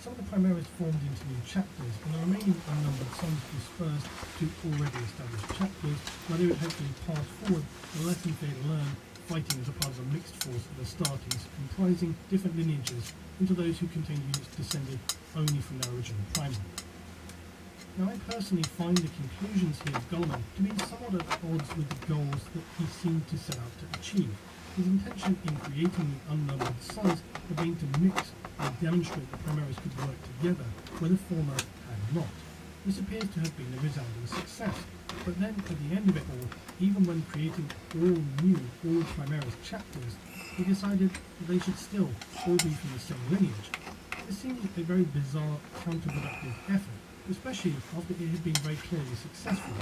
Some of the Primaris formed into new chapters, and the remaining unnumbered sons dispersed to already established chapters, where they would hopefully pass forward the lessons they had learned fighting as a part of a mixed force of Astartes, comprising different lineages, into those who contained units descended only from their original primal. Now, I personally find the conclusions here of Goleman to be somewhat at odds with the goals that he seemed to set out to achieve. His intention in creating the unnumbered sons had been to mix and demonstrate that Primaris could work together, where the former had not. This appears to have been a resounding success, but then at the end of it all, even when creating all new, all Primaris chapters, he decided that they should still all be from the same lineage. This seems a very bizarre, counterproductive effort, especially after it had been very clearly successful.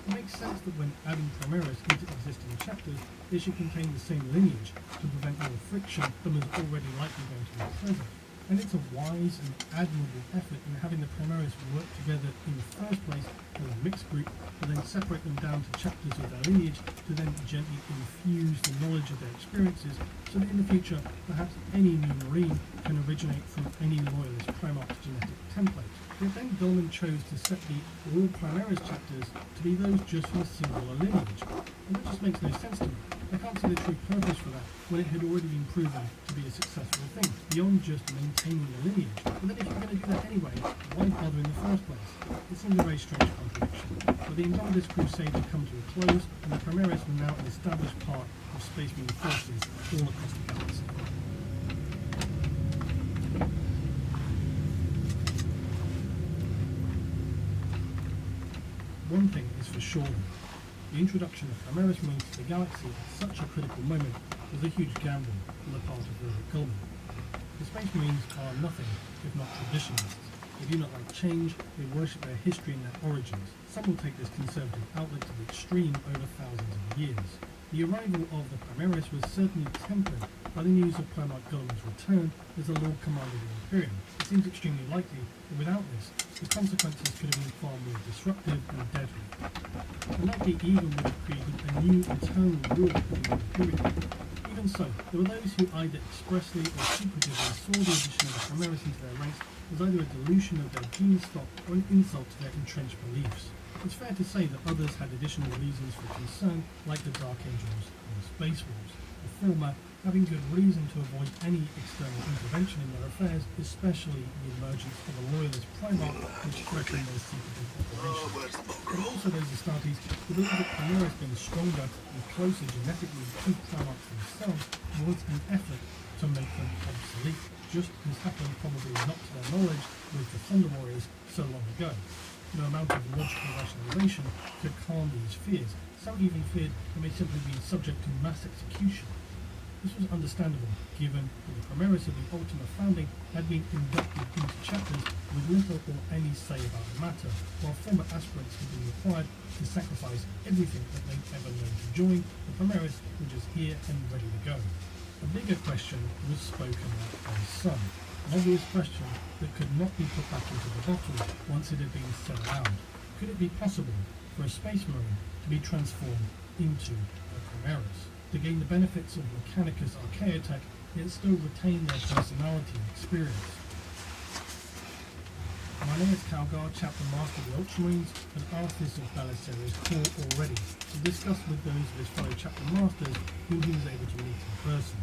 It makes sense that when adding Primaris into existing chapters, they should contain the same lineage to prevent more friction than was already likely going to be present. And it's a wise and admirable effort in having the Primaris work together in the first place as a mixed group, but then separate them down to chapters of their lineage to then gently infuse the knowledge of their experiences, so that in the future, perhaps any new Marine can originate from any loyalist Primarch's genetic template. Yet then Goleman chose to set the all Primaris chapters to be those just from a singular lineage, and that just makes no sense to me. I can't see the true purpose for that when it had already been proven to be a successful thing, beyond just maintaining the lineage. But then if you're going to do that anyway, why bother in the first place? It seems a very strange contradiction. But the Indomitus Crusade had come to a close, and the Primaris were now an established part of Space Marine forces all across the galaxy. One thing is for sure, the introduction of Primaris Marines to the galaxy at such a critical moment was a huge gamble on the part of Hurray Goleman. The Space Marines are nothing if not traditionalists. They do not like change, they worship their history and their origins. Some will take this conservative outlook to the extreme over thousands of years. The arrival of the Primaris was certainly tempered by the news of Primarch Goleman's return as the Lord Commander of the Imperium. It seems extremely likely that without this, the consequences could have been far more disruptive and deadly. And likely even would have created a new internal war within the Imperium. Even so, there were those who either expressly or secretively saw the addition of the Primaris into their ranks as either a dilution of their gene stock or an insult to their entrenched beliefs. It's fair to say that others had additional reasons for concern, like the Dark Angels and the Space Wolves, the former having good reason to avoid any external intervention in their affairs, especially the emergence of a loyalist Primarch which threatened their secretive operations. But also those Astartes who believed that Primaris being stronger and closer genetically to Primarchs themselves was an effort to make them obsolete, just as happened probably not to their knowledge with the Thunder Warriors so long ago. No amount of logical rationalization could calm these fears. Some even feared they may simply be subject to mass execution. This was understandable, given that the Primaris of the Ultima founding had been inducted into chapters with little or any say about the matter, while former aspirants had been required to sacrifice everything that they'd ever known to join. The Primaris were just here and ready to go. A bigger question was spoken about by some. An obvious question that could not be put back into the bottle once it had been said aloud. Could it be possible for a Space Marine to be transformed into a Primaris, to gain the benefits of Mechanicus Archaeotech, yet still retain their personality and experience? My name is Calgar, Chapter Master of the Ultramarines and Artist of Belisarius Core already, to discuss with those of his fellow Chapter Masters whom he was able to meet in person.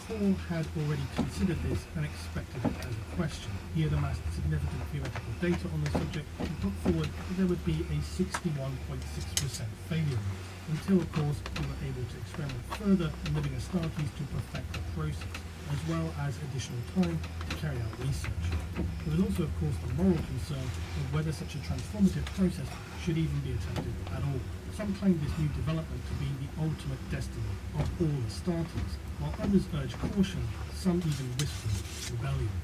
Paul had already considered this and expected it as a question. He had amassed significant theoretical data on the subject and put forward that there would be a 61.6% failure rate, until of course we were able to experiment further in living Astartes to perfect the process, as well as additional time to carry out research. There was also of course the moral concern of whether such a transformative process should even be attempted at all. Some claimed this new development to be the ultimate destiny of all Astartes, while others urged caution, some even whispered rebellion.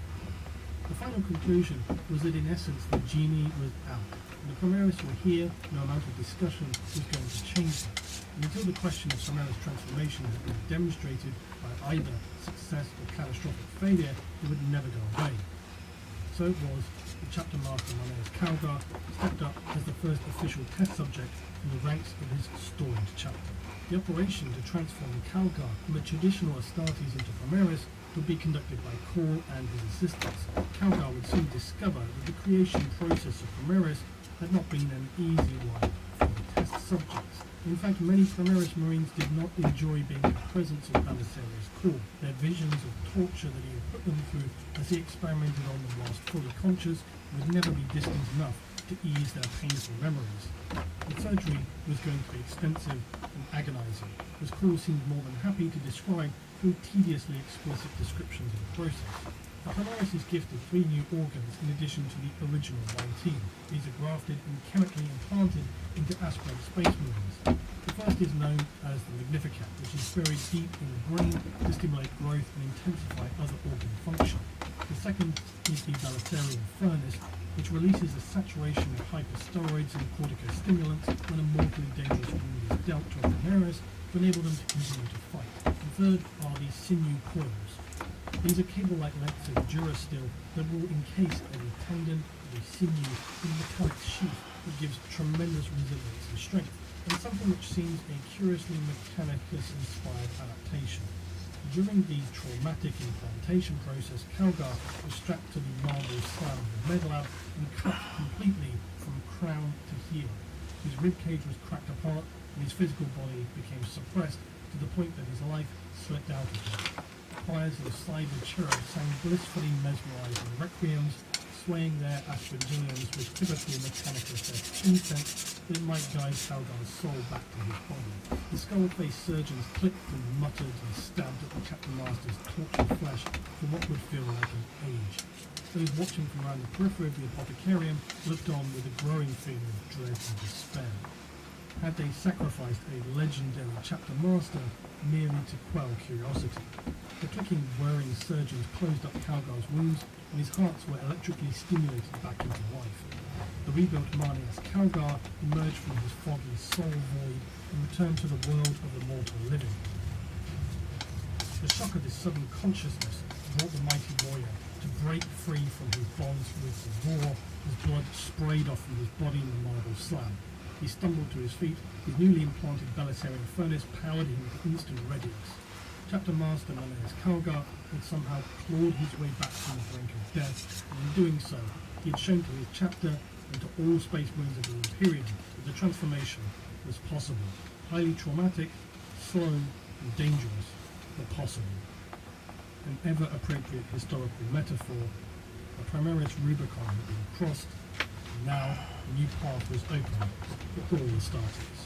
The final conclusion was that in essence the genie was out, and the Primaris were here, no amount of discussion was going to change that. And until the question of Primaris transformation had been demonstrated by either success or catastrophic failure, it would never go away. So it was the Chapter Master, my name is Calgar, stepped up as the first official test subject in the ranks of his storied chapter. The operation to transform Calgar from a traditional Astartes into Primaris would be conducted by Core and his assistants. Calgar would soon discover that the creation process of Primaris had not been an easy one for the test subjects. In fact, many Primaris Marines did not enjoy being in the presence of Belisarius Core. Their visions of torture that he had put them through as he experimented on them whilst fully conscious would never be distant enough to ease their painful memories. The surgery was going to be extensive and agonizing, as Core seemed more than happy to describe through tediously explicit descriptions of the process. The Primaris is gifted 3 new organs in addition to the original 19. These are grafted and chemically implanted into aspirant space marines. The first is known as the Magnificat, which is buried deep in the brain to stimulate growth and intensify other organ function. The second is the Belisarian Furnace, which releases a saturation of hypersteroids and corticostimulants when a mortally dangerous wound is dealt to a Primaris to enable them to continue to fight. The third are the sinew coils. These are cable-like lengths of durasteel that will encase every tendon, every sinew, in a metallic sheath that gives tremendous resilience and strength, and something which seems a curiously Mechanicus-inspired adaptation. During the traumatic implantation process, Calgar was strapped to the marble slab of the medlab and cut completely from crown to heel. His ribcage was cracked apart, and his physical body became suppressed to the point that his life slipped out of him. Choirs of cyber cherubs sang blissfully mesmerizing requiems, swaying their aspirgillions with typically Mechanicus incense that might guide Calgar's soul back to his body. The skull-faced surgeons clicked and muttered and stabbed at the chapter master's tortured flesh for what would feel like an age. Those watching from around the periphery of the apothecarium looked on with a growing feeling of dread and despair. Had they sacrificed a legendary chapter master merely to quell curiosity? The clicking, whirring surgeons closed up Calgar's wounds, and his hearts were electrically stimulated back into life. The rebuilt Marneus Calgar emerged from his foggy soul void and returned to the world of the mortal living. The shock of this sudden consciousness brought the mighty warrior to break free from his bonds with the war, his blood sprayed off from his body in the marble slab. He stumbled to his feet, his newly implanted Belisarian Furnace powered him to instant readiness. Chapter Master Marneus Calgar had somehow clawed his way back from the brink of death, and in doing so, he had shown to his chapter and to all Space Marines of the Imperium that the transformation was possible. Highly traumatic, slow, and dangerous, but possible. An ever-appropriate historical metaphor, the Primaris Rubicon had been crossed, and now a new path was opened for all the starters.